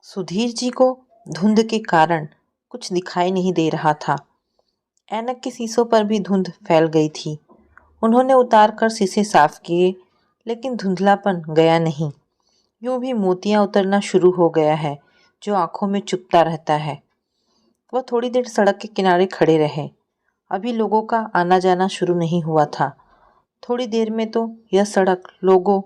सुधीर जी को धुंध के कारण कुछ दिखाई नहीं दे रहा था। ऐनक के शीशों पर भी धुंध फैल गई थी। उन्होंने उतार कर शीशे साफ किए, लेकिन धुंधलापन गया नहीं। यूं भी मोतियां उतरना शुरू हो गया है, जो आंखों में चुभता रहता है। वह थोड़ी देर सड़क के किनारे खड़े रहे। अभी लोगों का आना जाना शुरू नहीं हुआ था। थोड़ी देर में तो यह सड़क लोगों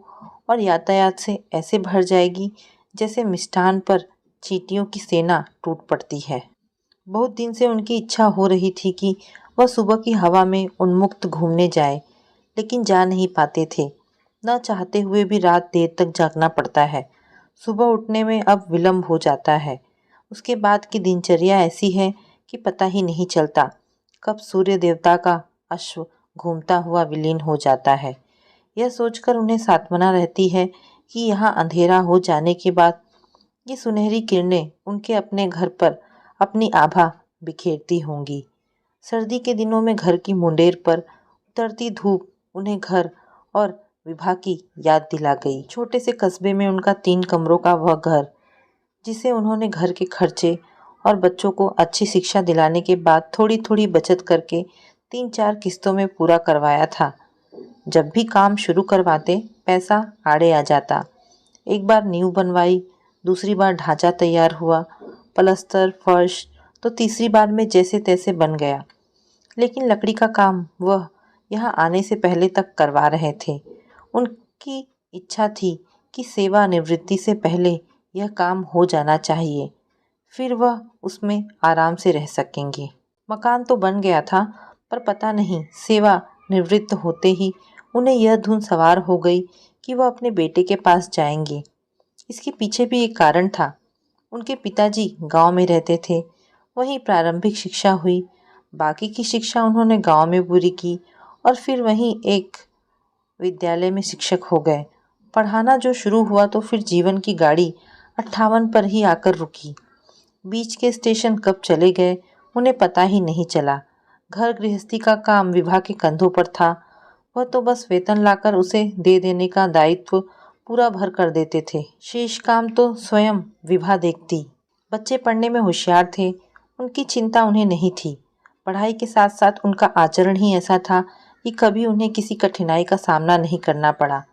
और यातायात से ऐसे भर जाएगी जैसे मिष्ठान पर चींटियों की सेना टूट पड़ती है। बहुत दिन से उनकी इच्छा हो रही थी कि वह सुबह की हवा में उन्मुक्त घूमने जाए, लेकिन जा नहीं पाते थे। न चाहते हुए भी रात देर तक जागना पड़ता है। सुबह उठने में अब विलंब हो जाता है। उसके बाद की दिनचर्या ऐसी है कि पता ही नहीं चलता कब सूर्य देवता का अश्व घूमता हुआ विलीन हो जाता है। यह सोचकर उन्हें सांत्वना रहती है कि यहाँ अंधेरा हो जाने के बाद ये सुनहरी किरणें उनके अपने घर पर अपनी आभा बिखेरती होंगी। सर्दी के दिनों में घर की मुंडेर पर उतरती धूप उन्हें घर और विभा की याद दिला गई। छोटे से कस्बे में उनका 3 कमरों का वह घर, जिसे उन्होंने घर के खर्चे और बच्चों को अच्छी शिक्षा दिलाने के बाद थोड़ी थोड़ी बचत करके 3-4 किस्तों में पूरा करवाया था। जब भी काम शुरू करवाते पैसा आड़े आ जाता। एक बार नींव बनवाई, दूसरी बार ढांचा तैयार हुआ, पलस्तर फर्श तो तीसरी बार में जैसे तैसे बन गया। लेकिन लकड़ी का काम वह यहाँ आने से पहले तक करवा रहे थे। उनकी इच्छा थी कि सेवानिवृत्ति से पहले यह काम हो जाना चाहिए, फिर वह उसमें आराम से रह सकेंगे। मकान तो बन गया था, पर पता नहीं सेवा निवृत्त होते ही उन्हें यह धुन सवार हो गई कि वह अपने बेटे के पास जाएंगे। इसके पीछे भी एक कारण था। उनके पिताजी गांव में रहते थे, वहीं प्रारंभिक शिक्षा हुई। बाकी की शिक्षा उन्होंने गांव में पूरी की और फिर वहीं एक विद्यालय में शिक्षक हो गए। पढ़ाना जो शुरू हुआ तो फिर जीवन की गाड़ी 58 पर ही आकर रुकी। बीच के स्टेशन कब चले गए उन्हें पता ही नहीं चला। घर गृहस्थी का काम विभा के कंधों पर था। वह तो बस वेतन लाकर उसे दे देने का दायित्व पूरा भर कर देते थे। शेष काम तो स्वयं विभा देखती। बच्चे पढ़ने में होशियार थे, उनकी चिंता उन्हें नहीं थी। पढ़ाई के साथ साथ उनका आचरण ही ऐसा था कि कभी उन्हें किसी कठिनाई का सामना नहीं करना पड़ा।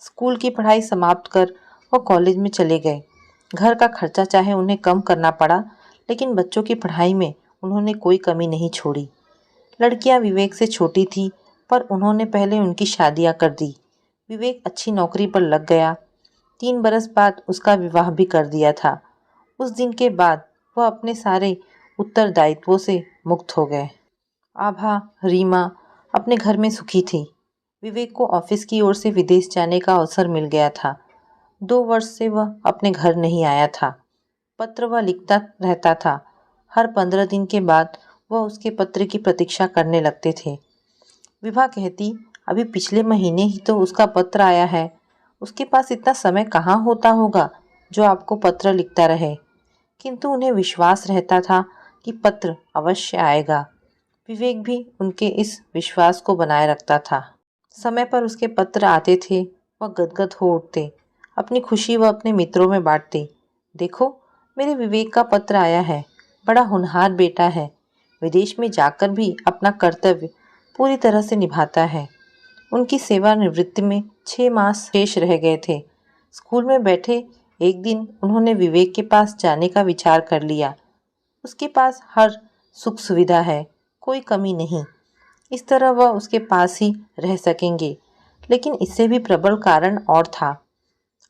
स्कूल की पढ़ाई समाप्त कर वह कॉलेज में चले गए। घर का खर्चा चाहे उन्हें कम करना पड़ा, लेकिन बच्चों की पढ़ाई में उन्होंने कोई कमी नहीं छोड़ी। लड़कियां विवेक से छोटी थी, पर उन्होंने पहले उनकी शादियां कर दी। विवेक अच्छी नौकरी पर लग गया। 3 बरस बाद उसका विवाह भी कर दिया था। उस दिन के बाद वह अपने सारे उत्तरदायित्वों से मुक्त हो गए। आभा, रीमा अपने घर में सुखी थी। विवेक को ऑफिस की ओर से विदेश जाने का अवसर मिल गया था। 2 वर्ष से वह अपने घर नहीं आया था। पत्र वह लिखता रहता था। हर 15 दिन के बाद वह उसके पत्र की प्रतीक्षा करने लगते थे। विभा कहती, अभी पिछले महीने ही तो उसका पत्र आया है। उसके पास इतना समय कहाँ होता होगा जो आपको पत्र लिखता रहे। किंतु उन्हें विश्वास रहता था कि पत्र अवश्य आएगा। विवेक भी उनके इस विश्वास को बनाए रखता था। समय पर उसके पत्र आते थे, वह गदगद हो उठते। अपनी खुशी वह अपने मित्रों में बांटते। देखो, मेरे विवेक का पत्र आया है। बड़ा होनहार बेटा है। विदेश में जाकर भी अपना कर्तव्य पूरी तरह से निभाता है। उनकी सेवानिवृत्ति में 6 मास शेष रह गए थे। स्कूल में बैठे एक दिन उन्होंने विवेक के पास जाने का विचार कर लिया। उसके पास हर सुख सुविधा है, कोई कमी नहीं। इस तरह वह उसके पास ही रह सकेंगे। लेकिन इससे भी प्रबल कारण और था।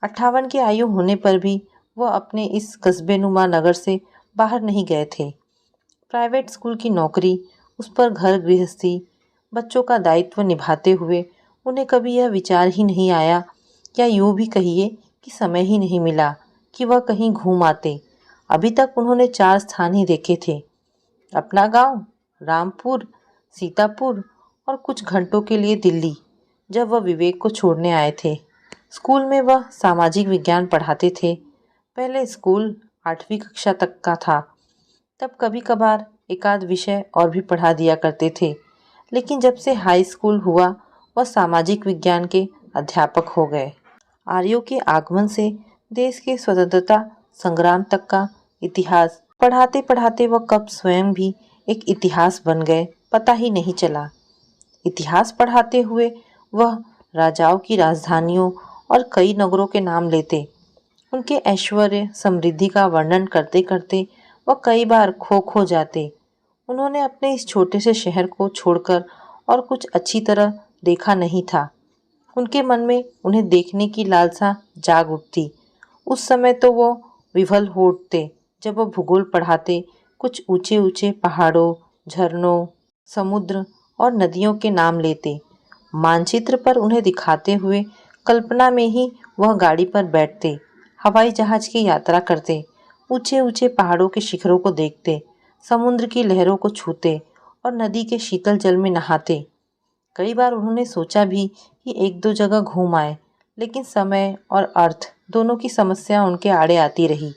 58 की आयु होने पर भी वह अपने इस कस्बेनुमा नगर से बाहर नहीं गए थे। प्राइवेट स्कूल की नौकरी, उस पर घर गृहस्थी, बच्चों का दायित्व निभाते हुए उन्हें कभी यह विचार ही नहीं आया, या यूँ भी कहिए कि समय ही नहीं मिला कि वह कहीं घूम आते। अभी तक उन्होंने 4 स्थान ही देखे थे, अपना गांव, रामपुर, सीतापुर और कुछ घंटों के लिए दिल्ली, जब वह विवेक को छोड़ने आए थे। स्कूल में वह सामाजिक विज्ञान पढ़ाते थे। पहले स्कूल 8वीं कक्षा तक का था। तब कभी कभार एकाध विषय और भी पढ़ा दिया करते थे। लेकिन जब से हाई स्कूल हुआ वह सामाजिक विज्ञान के अध्यापक हो गए। आर्यों के आगमन से देश की स्वतंत्रता संग्राम तक का इतिहास पढ़ाते पढ़ाते वह कब स्वयं भी एक इतिहास बन गए पता ही नहीं चला। इतिहास पढ़ाते हुए वह राजाओं की राजधानियों और कई नगरों के नाम लेते। उनके ऐश्वर्य समृद्धि का वर्णन करते करते वह कई बार खो जाते। उन्होंने अपने इस छोटे से शहर को छोड़कर और कुछ अच्छी तरह देखा नहीं था। उनके मन में उन्हें देखने की लालसा जाग उठती। उस समय तो वो विह्वल हो उठते जब वो भूगोल पढ़ाते। कुछ ऊंचे ऊंचे पहाड़ों, झरनों, समुद्र और नदियों के नाम लेते। मानचित्र पर उन्हें दिखाते हुए कल्पना में ही वह गाड़ी पर बैठते, हवाई जहाज की यात्रा करते, ऊंचे ऊंचे पहाड़ों के शिखरों को देखते, समुद्र की लहरों को छूते और नदी के शीतल जल में नहाते। कई बार उन्होंने सोचा भी कि एक दो जगह घूम आए, लेकिन समय और अर्थ दोनों की समस्या उनके आड़े आती रही।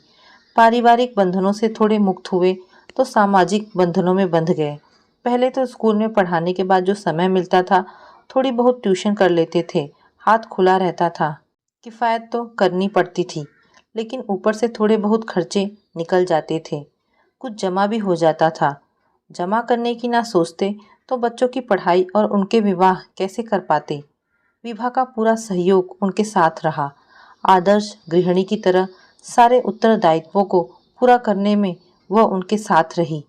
पारिवारिक बंधनों से थोड़े मुक्त हुए तो सामाजिक बंधनों में बंध गए। पहले तो स्कूल में पढ़ाने के बाद जो समय मिलता था थोड़ी बहुत ट्यूशन कर लेते थे, हाथ खुला रहता था। किफ़ायत तो करनी पड़ती थी, लेकिन ऊपर से थोड़े बहुत खर्चे निकल जाते थे। कुछ जमा भी हो जाता था। जमा करने की ना सोचते तो बच्चों की पढ़ाई और उनके विवाह कैसे कर पाते। विभा का पूरा सहयोग उनके साथ रहा। आदर्श गृहिणी की तरह सारे उत्तरदायित्वों को पूरा करने में वह उनके साथ रही।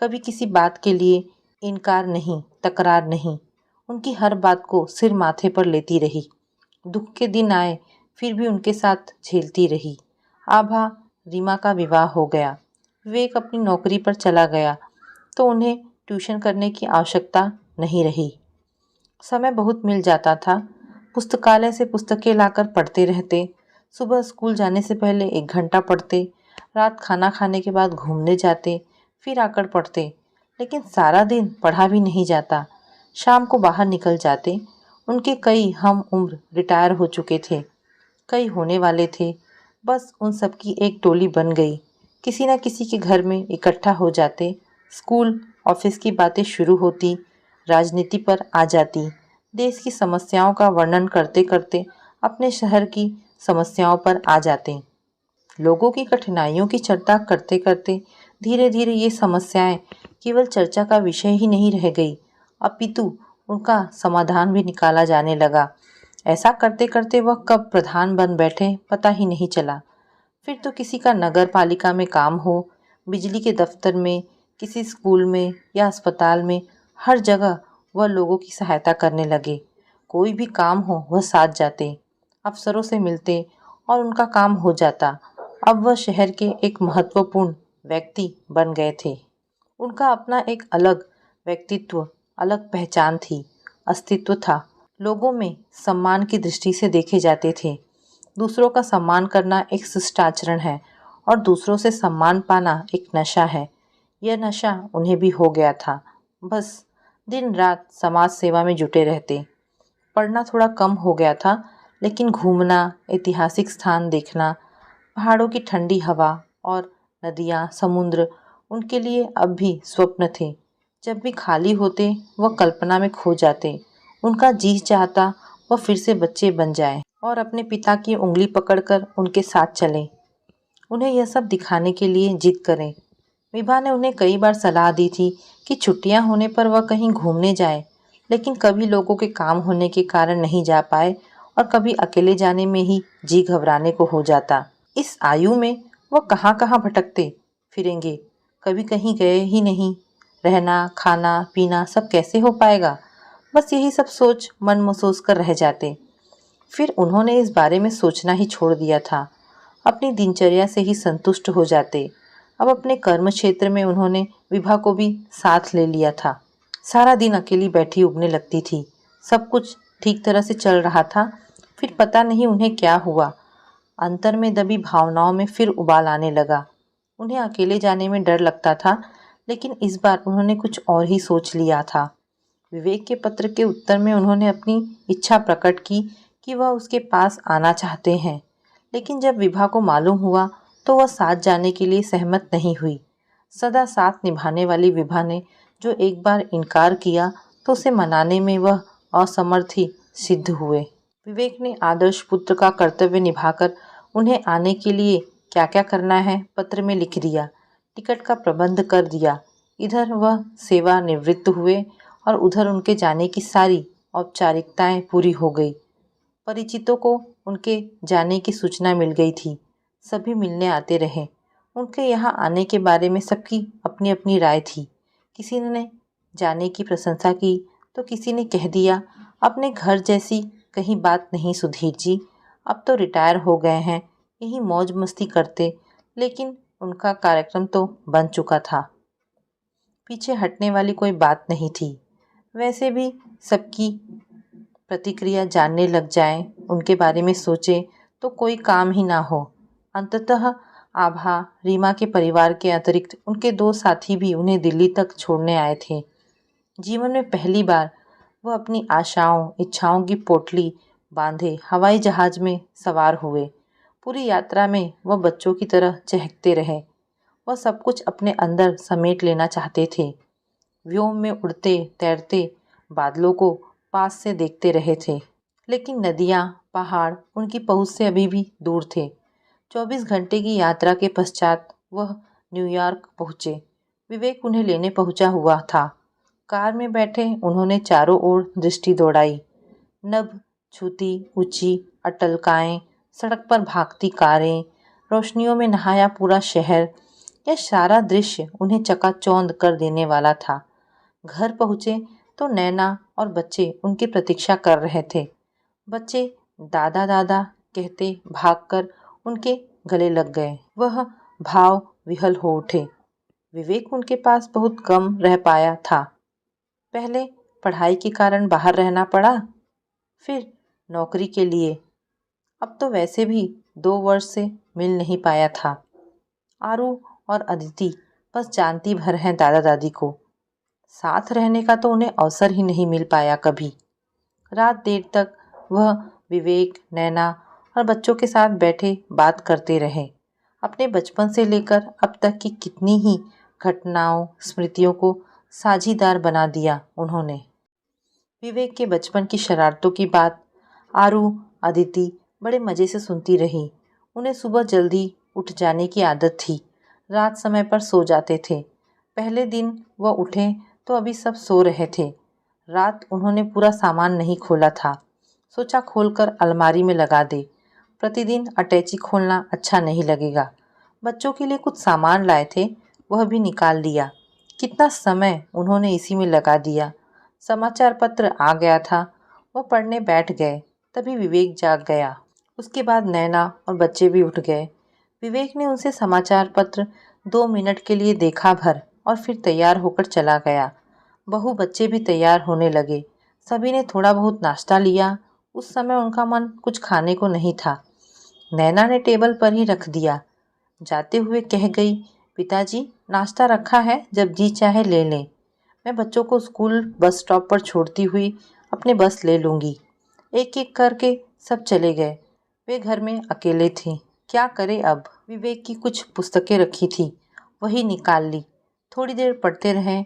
कभी किसी बात के लिए इनकार नहीं, तकरार नहीं। उनकी हर बात को सिर माथे पर लेती रही। दुख के दिन आए फिर भी उनके साथ झेलती रही। आभा रीमा का विवाह हो गया। विवेक अपनी नौकरी पर चला गया तो उन्हें ट्यूशन करने की आवश्यकता नहीं रही। समय बहुत मिल जाता था। पुस्तकालय से पुस्तकें लाकर पढ़ते रहते। सुबह स्कूल जाने से पहले 1 घंटा पढ़ते, रात खाना खाने के बाद घूमने जाते, फिर आकर पढ़ते। लेकिन सारा दिन पढ़ा भी नहीं जाता। शाम को बाहर निकल जाते। उनके कई हम उम्र रिटायर हो चुके थे, कई होने वाले थे। बस उन सब की एक टोली बन गई। किसी न किसी के घर में इकट्ठा हो जाते। स्कूल ऑफिस की बातें शुरू होती, राजनीति पर आ जाती। देश की समस्याओं का वर्णन करते करते अपने शहर की समस्याओं पर आ जाते। लोगों की कठिनाइयों की चर्चा करते करते धीरे धीरे ये समस्याएं केवल चर्चा का विषय ही नहीं रह गई, अपितु उनका समाधान भी निकाला जाने लगा। ऐसा करते करते वह कब प्रधान बन बैठे पता ही नहीं चला। फिर तो किसी का नगर पालिका में काम हो, बिजली के दफ्तर में, किसी स्कूल में या अस्पताल में, हर जगह वह लोगों की सहायता करने लगे। कोई भी काम हो वह साथ जाते, अफसरों से मिलते और उनका काम हो जाता। अब वह शहर के एक महत्वपूर्ण व्यक्ति बन गए थे। उनका अपना एक अलग व्यक्तित्व, अलग पहचान थी, अस्तित्व था। लोगों में सम्मान की दृष्टि से देखे जाते थे। दूसरों का सम्मान करना एक शिष्टाचरण है और दूसरों से सम्मान पाना एक नशा है। यह नशा उन्हें भी हो गया था। बस दिन रात समाज सेवा में जुटे रहते। पढ़ना थोड़ा कम हो गया था, लेकिन घूमना, ऐतिहासिक स्थान देखना, पहाड़ों की ठंडी हवा और नदियाँ, समुद्र उनके लिए अब भी स्वप्न थे। जब भी खाली होते वह कल्पना में खो जाते। उनका जी चाहता वह फिर से बच्चे बन जाए और अपने पिता की उंगली पकड़कर उनके साथ चलें, उन्हें यह सब दिखाने के लिए जिद करें। विभा ने उन्हें कई बार सलाह दी थी कि छुट्टियां होने पर वह कहीं घूमने जाए, लेकिन कभी लोगों के काम होने के कारण नहीं जा पाए और कभी अकेले जाने में ही जी घबराने को हो जाता। इस आयु में वह कहाँ कहाँ भटकते फिरेंगे, कभी कहीं गए ही नहीं। रहना, खाना, पीना सब कैसे हो पाएगा। बस यही सब सोच मन महसूस कर रह जाते। फिर उन्होंने इस बारे में सोचना ही छोड़ दिया था। अपनी दिनचर्या से ही संतुष्ट हो जाते। अब अपने कर्म क्षेत्र में उन्होंने विभा को भी साथ ले लिया था। सारा दिन अकेली बैठी उबने लगती थी। सब कुछ ठीक तरह से चल रहा था, फिर पता नहीं उन्हें क्या हुआ। अंतर में दबी भावनाओं में फिर उबाल आने लगा। उन्हें अकेले जाने में डर लगता था, लेकिन इस बार उन्होंने कुछ और ही सोच लिया था। विवेक के पत्र के उत्तर में उन्होंने अपनी इच्छा प्रकट की कि वह उसके पास आना चाहते हैं, लेकिन जब विभा को मालूम हुआ तो वह साथ जाने के लिए सहमत नहीं हुई। सदा साथ निभाने वाली विभा ने जो एक बार इनकार किया तो उसे मनाने में वह असमर्थ ही सिद्ध हुए। विवेक ने आदर्श पुत्र का कर्तव्य निभाकर उन्हें आने के लिए क्या क्या करना है पत्र में लिख दिया, टिकट का प्रबंध कर दिया। इधर वह सेवानिवृत्त हुए और उधर उनके जाने की सारी औपचारिकताएं पूरी हो गई। परिचितों को उनके जाने की सूचना मिल गई थी। सभी मिलने आते रहे। उनके यहाँ आने के बारे में सबकी अपनी अपनी राय थी। किसी ने जाने की प्रशंसा की तो किसी ने कह दिया, अपने घर जैसी कहीं बात नहीं सुधीर जी, अब तो रिटायर हो गए हैं, यही मौज मस्ती करते। लेकिन उनका कार्यक्रम तो बन चुका था, पीछे हटने वाली कोई बात नहीं थी। वैसे भी सबकी प्रतिक्रिया जानने लग जाएं, उनके बारे में सोचें तो कोई काम ही ना हो। अंततः आभा, रीमा के परिवार के अतिरिक्त उनके दो साथी भी उन्हें दिल्ली तक छोड़ने आए थे। जीवन में पहली बार वह अपनी आशाओं इच्छाओं की पोटली बांधे हवाई जहाज में सवार हुए। पूरी यात्रा में वह बच्चों की तरह चहकते रहे। वह सब कुछ अपने अंदर समेट लेना चाहते थे। व्योम में उड़ते तैरते बादलों को पास से देखते रहे थे, लेकिन नदियाँ पहाड़ उनकी पहुँच से अभी भी दूर थे। 24 घंटे की यात्रा के पश्चात वह न्यूयॉर्क पहुँचे। विवेक उन्हें लेने पहुँचा हुआ था। कार में बैठे उन्होंने चारों ओर दृष्टि दौड़ाई। नभ छूती ऊंची अटलकाएं, सड़क पर भागती कारें, रोशनियों में नहाया पूरा शहर, यह सारा दृश्य उन्हें चकाचौंध कर देने वाला था। घर पहुँचे तो नैना और बच्चे उनकी प्रतीक्षा कर रहे थे। बच्चे दादा दादा कहते भागकर उनके गले लग गए। वह भाव विहल हो उठे। विवेक उनके पास बहुत कम रह पाया था। पहले पढ़ाई के कारण बाहर रहना पड़ा, फिर नौकरी के लिए। अब तो वैसे भी 2 वर्ष से मिल नहीं पाया था। आरू और अदिति बस जानती भर हैं दादा दादी को। साथ रहने का तो उन्हें अवसर ही नहीं मिल पाया कभी। रात देर तक वह विवेक, नैना और बच्चों के साथ बैठे बात करते रहे। अपने बचपन से लेकर अब तक की कितनी ही घटनाओं स्मृतियों को साझीदार बना दिया उन्होंने। विवेक के बचपन की शरारतों की बात आरू अदिति बड़े मज़े से सुनती रही। उन्हें सुबह जल्दी उठ जाने की आदत थी। रात समय पर सो जाते थे। पहले दिन वह उठे तो अभी सब सो रहे थे। रात उन्होंने पूरा सामान नहीं खोला था। सोचा खोलकर अलमारी में लगा दे। प्रतिदिन अटैची खोलना अच्छा नहीं लगेगा। बच्चों के लिए कुछ सामान लाए थे, वह भी निकाल लिया। कितना समय उन्होंने इसी में लगा दिया। समाचार पत्र आ गया था। वह पढ़ने बैठ गए, तभी विवेक जाग गया। उसके बाद नैना और बच्चे भी उठ गए। विवेक ने उनसे समाचार पत्र 2 मिनट के लिए देखा भर और फिर तैयार होकर चला गया। बहू बच्चे भी तैयार होने लगे। सभी ने थोड़ा बहुत नाश्ता लिया। उस समय उनका मन कुछ खाने को नहीं था। नैना ने टेबल पर ही रख दिया। जाते हुए कह गई, पिताजी नाश्ता रखा है, जब जी चाहे ले लें। मैं बच्चों को स्कूल बस स्टॉप पर छोड़ती हुई अपने बस ले लूँगी। एक एक करके सब चले गए। वे घर में अकेले थे। क्या करे अब। विवेक की कुछ पुस्तकें रखी थी, वही निकाल ली। थोड़ी देर पढ़ते रहे,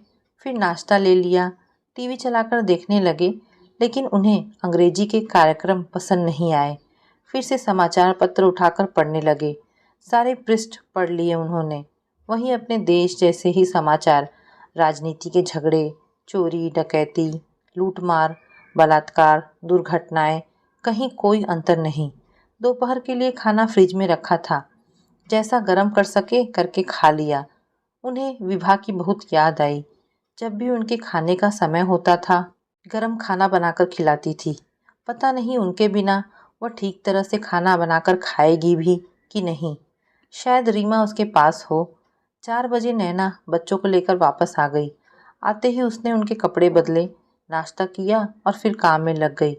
फिर नाश्ता ले लिया। टीवी चलाकर देखने लगे, लेकिन उन्हें अंग्रेजी के कार्यक्रम पसंद नहीं आए। फिर से समाचार पत्र उठाकर पढ़ने लगे। सारे पृष्ठ पढ़ लिए उन्होंने। वहीं अपने देश जैसे ही समाचार, राजनीति के झगड़े, चोरी डकैती, लूटमार, बलात्कार, दुर्घटनाएं, कहीं कोई अंतर नहीं। दोपहर के लिए खाना फ्रिज में रखा था, जैसा गर्म कर सके करके खा लिया। उन्हें विभा की बहुत याद आई। जब भी उनके खाने का समय होता था, गरम खाना बनाकर खिलाती थी। पता नहीं उनके बिना वह ठीक तरह से खाना बनाकर खाएगी भी कि नहीं। शायद रीमा उसके पास हो। 4 बजे नैना बच्चों को लेकर वापस आ गई। आते ही उसने उनके कपड़े बदले, नाश्ता किया और फिर काम में लग गई।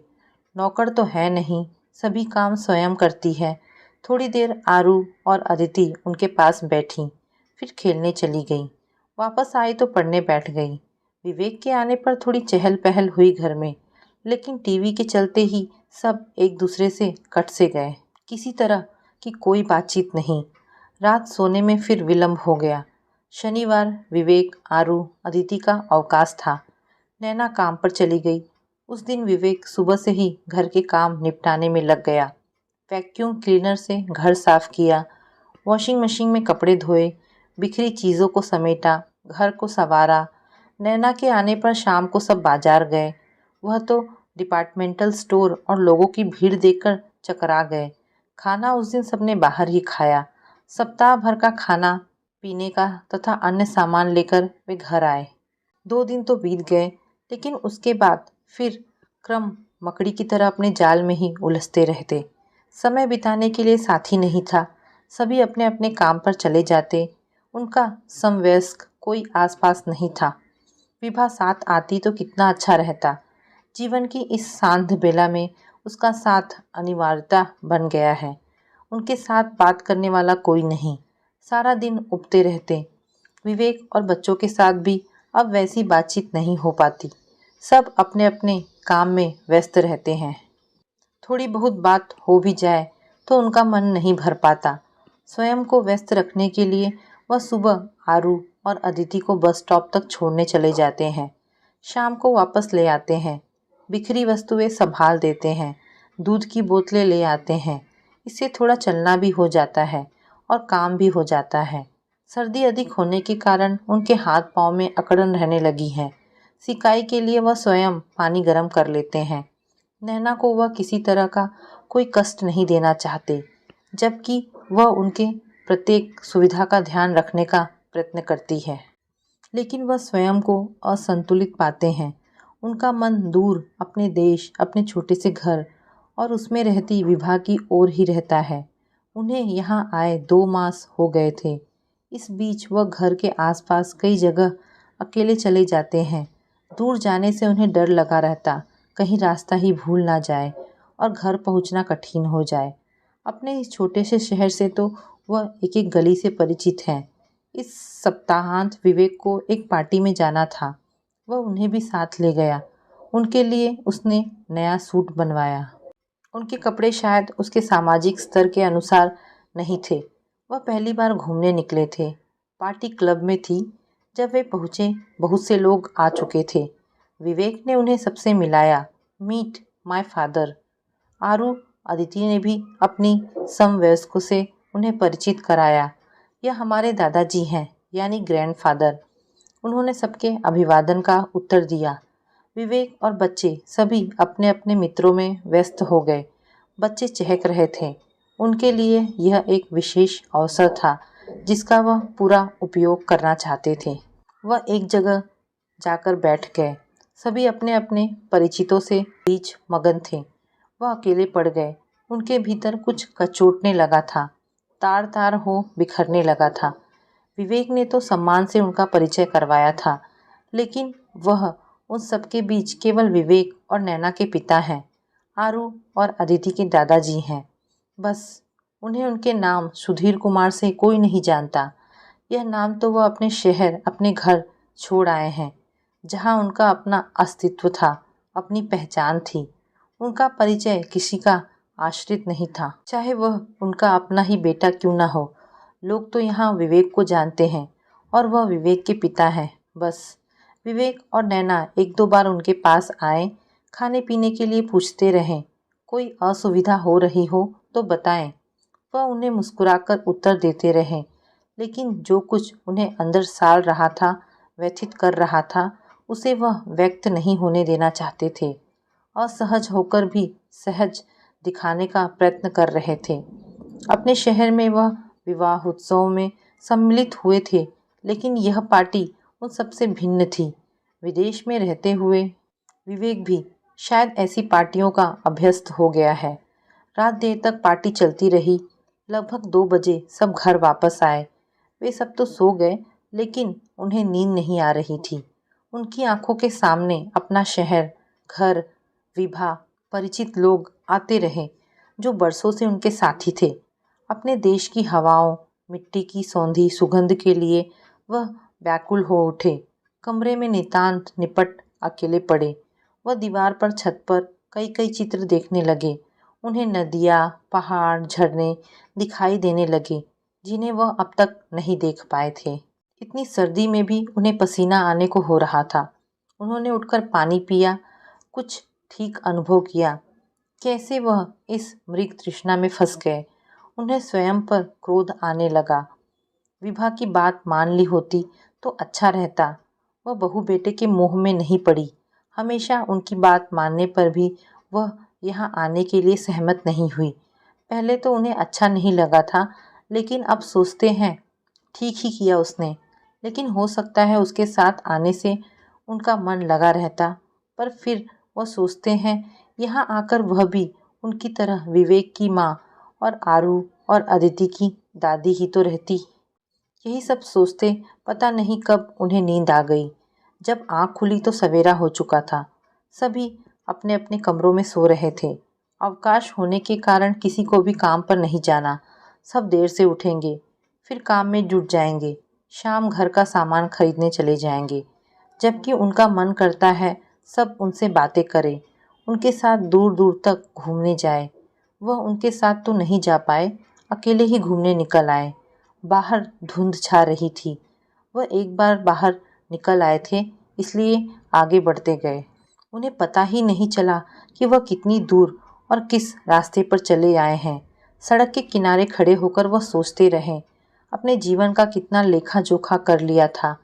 नौकर तो है नहीं, सभी काम स्वयं करती है। थोड़ी देर आरू और अदिति उनके पास बैठी, फिर खेलने चली गई। वापस आई तो पढ़ने बैठ गई। विवेक के आने पर थोड़ी चहल पहल हुई घर में, लेकिन टीवी के चलते ही सब एक दूसरे से कट से गए। किसी तरह की कोई बातचीत नहीं। रात सोने में फिर विलंब हो गया। शनिवार विवेक, आरू, अदिति का अवकाश था। नैना काम पर चली गई। उस दिन विवेक सुबह से ही घर के काम निपटाने में लग गया। वैक्यूम क्लीनर से घर साफ किया। वॉशिंग मशीन में कपड़े धोए, बिखरी चीज़ों को समेटा, घर को संवारा। नैना के आने पर शाम को सब बाजार गए। वह तो डिपार्टमेंटल स्टोर और लोगों की भीड़ देखकर चकरा गए। खाना उस दिन सबने बाहर ही खाया। सप्ताह भर का खाना पीने का तथा अन्य सामान लेकर वे घर आए। 2 दिन तो बीत गए, लेकिन उसके बाद फिर क्रम मकड़ी की तरह अपने जाल में ही उलझते रहते। समय बिताने के लिए साथी नहीं था। सभी अपने अपने काम पर चले जाते। उनका समवयस्क कोई आसपास नहीं था। विभा साथ आती तो कितना अच्छा रहता। जीवन की इस सांध बेला में उसका साथ अनिवार्यता बन गया है। उनके साथ बात करने वाला कोई नहीं। सारा दिन उबते रहते। विवेक और बच्चों के साथ भी अब वैसी बातचीत नहीं हो पाती। सब अपने अपने काम में व्यस्त रहते हैं। थोड़ी बहुत बात हो भी जाए तो उनका मन नहीं भर पाता। स्वयं को व्यस्त रखने के लिए वह सुबह आरू और अदिति को बस स्टॉप तक छोड़ने चले जाते हैं। शाम को वापस ले आते हैं। बिखरी वस्तुएं संभाल देते हैं। दूध की बोतलें ले आते हैं। इससे थोड़ा चलना भी हो जाता है और काम भी हो जाता है। सर्दी अधिक होने के कारण उनके हाथ पाँव में अकड़न रहने लगी है। सिकाई के लिए वह स्वयं पानी गर्म कर लेते हैं। नैना को वह किसी तरह का कोई कष्ट नहीं देना चाहते, जबकि वह उनके प्रत्येक सुविधा का ध्यान रखने का प्रयत्न करती है। लेकिन वह स्वयं को असंतुलित पाते हैं। उनका मन दूर अपने देश, अपने छोटे से घर और उसमें रहती विभा की ओर ही रहता है। उन्हें यहाँ आए 2 मास हो गए थे। इस बीच वह घर के आसपास कई जगह अकेले चले जाते हैं। दूर जाने से उन्हें डर लगा रहता, कहीं रास्ता ही भूल ना जाए और घर पहुँचना कठिन हो जाए। अपने इस छोटे से शहर से तो वह एक एक गली से परिचित हैं। इस सप्ताहांत विवेक को एक पार्टी में जाना था। वह उन्हें भी साथ ले गया। उनके लिए उसने नया सूट बनवाया। उनके कपड़े शायद उसके सामाजिक स्तर के अनुसार नहीं थे। वह पहली बार घूमने निकले थे। पार्टी क्लब में थी। जब वे पहुँचे, बहुत से लोग आ चुके थे। विवेक ने उन्हें सबसे मिलाया। Meet my father. आरू अदिति ने भी अपनी समवयस्कों से उन्हें परिचित कराया। यह हमारे दादाजी हैं, यानी ग्रैंडफादर। उन्होंने सबके अभिवादन का उत्तर दिया। विवेक और बच्चे सभी अपने अपने मित्रों में व्यस्त हो गए। बच्चे चहक रहे थे। उनके लिए यह एक विशेष अवसर था जिसका वह पूरा उपयोग करना चाहते थे। वह एक जगह जाकर बैठ गए। सभी अपने अपने परिचितों से बीच मगन थे। वह अकेले पड़ गए। उनके भीतर कुछ कचोटने लगा था, तार तार हो बिखरने लगा था। विवेक ने तो सम्मान से उनका परिचय करवाया था, लेकिन वह उन सबके बीच केवल विवेक और नैना के पिता हैं। आरू और अदिति के दादाजी हैं। बस उन्हें उनके नाम सुधीर कुमार से कोई नहीं जानता। यह नाम तो वह अपने शहर, अपने घर छोड़ आए हैं, जहाँ उनका अपना अस्तित्व था, अपनी पहचान थी। उनका परिचय किसी का आश्रित नहीं था, चाहे वह उनका अपना ही बेटा क्यों ना हो। लोग तो यहाँ विवेक को जानते हैं और वह विवेक के पिता हैं। बस विवेक और नैना 1-2 बार उनके पास आए, खाने पीने के लिए पूछते रहें। कोई असुविधा हो रही हो तो बताएं। वह उन्हें मुस्कुराकर उत्तर देते रहें, लेकिन जो कुछ उन्हें अंदर साल रहा था, व्यथित कर रहा था, उसे वह व्यक्त नहीं होने देना चाहते थे। असहज होकर भी सहज दिखाने का प्रयत्न कर रहे थे। अपने शहर में वह विवाहोत्सव में सम्मिलित हुए थे, लेकिन यह पार्टी उन सबसे भिन्न थी। विदेश में रहते हुए विवेक भी शायद ऐसी पार्टियों का अभ्यस्त हो गया है। रात देर तक पार्टी चलती रही। लगभग 2 बजे सब घर वापस आए। वे सब तो सो गए, लेकिन उन्हें नींद नहीं आ रही थी। उनकी आंखों के सामने अपना शहर, घर, विभा, परिचित लोग आते रहे जो बरसों से उनके साथी थे। अपने देश की हवाओं, मिट्टी की सौंधी सुगंध के लिए वह व्याकुल हो उठे। कमरे में नितांत निपट अकेले पड़े। वह दीवार पर, छत पर कई कई चित्र देखने लगे। उन्हें नदियाँ, पहाड़, झरने दिखाई देने लगे जिन्हें वह अब तक नहीं देख पाए थे। इतनी सर्दी में भी उन्हें पसीना आने को हो रहा था। उन्होंने उठकर पानी पिया, कुछ ठीक अनुभव किया। कैसे वह इस मृग तृष्णा में फंस गए। उन्हें स्वयं पर क्रोध आने लगा। विभा की बात मान ली होती तो अच्छा रहता। वह बहू बेटे के मोह में नहीं पड़ी। हमेशा उनकी बात मानने पर भी वह यहाँ आने के लिए सहमत नहीं हुई। पहले तो उन्हें अच्छा नहीं लगा था, लेकिन अब सोचते हैं ठीक ही किया उसने। लेकिन हो सकता है उसके साथ आने से उनका मन लगा रहता। पर फिर वह सोचते हैं यहाँ आकर वह भी उनकी तरह विवेक की माँ और आरू और अदिति की दादी ही तो रहती। यही सब सोचते पता नहीं कब उन्हें नींद आ गई। जब आँख खुली तो सवेरा हो चुका था। सभी अपने अपने कमरों में सो रहे थे। अवकाश होने के कारण किसी को भी काम पर नहीं जाना। सब देर से उठेंगे, फिर काम में जुट जाएंगे। शाम घर का सामान खरीदने चले जाएंगे। जबकि उनका मन करता है सब उनसे बातें करें, उनके साथ दूर दूर तक घूमने जाए। वह उनके साथ तो नहीं जा पाए, अकेले ही घूमने निकल आए। बाहर धुंध छा रही थी। वह एक बार बाहर निकल आए थे, इसलिए आगे बढ़ते गए। उन्हें पता ही नहीं चला कि वह कितनी दूर और किस रास्ते पर चले आए हैं। सड़क के किनारे खड़े होकर वह सोचते रहे। अपने जीवन का कितना लेखा जोखा कर लिया था।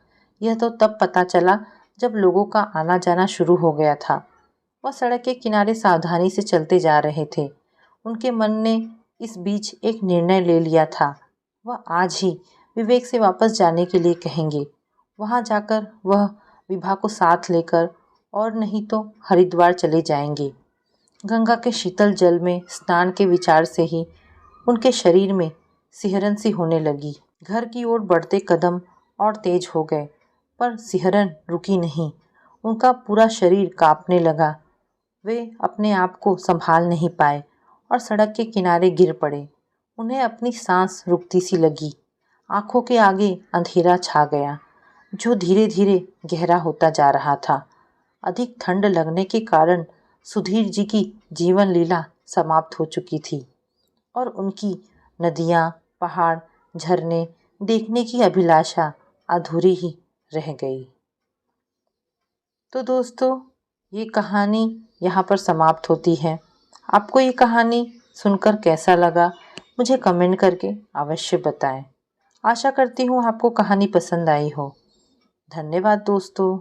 यह तो तब पता चला जब लोगों का आना जाना शुरू हो गया था। वह सड़क के किनारे सावधानी से चलते जा रहे थे। उनके मन ने इस बीच एक निर्णय ले लिया था। वह आज ही विवेक से वापस जाने के लिए कहेंगे। वहां जाकर वह विभा को साथ लेकर और नहीं तो हरिद्वार चले जाएंगे। गंगा के शीतल जल में स्नान के विचार से ही उनके शरीर में सिहरन सी होने लगी। घर की ओर बढ़ते कदम और तेज हो गए, पर सिहरन रुकी नहीं। उनका पूरा शरीर कांपने लगा। वे अपने आप को संभाल नहीं पाए और सड़क के किनारे गिर पड़े। उन्हें अपनी सांस रुकती सी लगी। आंखों के आगे अंधेरा छा गया, जो धीरे धीरे गहरा होता जा रहा था। अधिक ठंड लगने के कारण सुधीर जी की जीवन लीला समाप्त हो चुकी थी और उनकी नदियाँ, पहाड़, झरने देखने की अभिलाषा अधूरी ही रह गई। तो दोस्तों, ये कहानी यहाँ पर समाप्त होती है। आपको ये कहानी सुनकर कैसा लगा, मुझे कमेंट करके अवश्य बताएं। आशा करती हूँ आपको कहानी पसंद आई हो। धन्यवाद दोस्तों।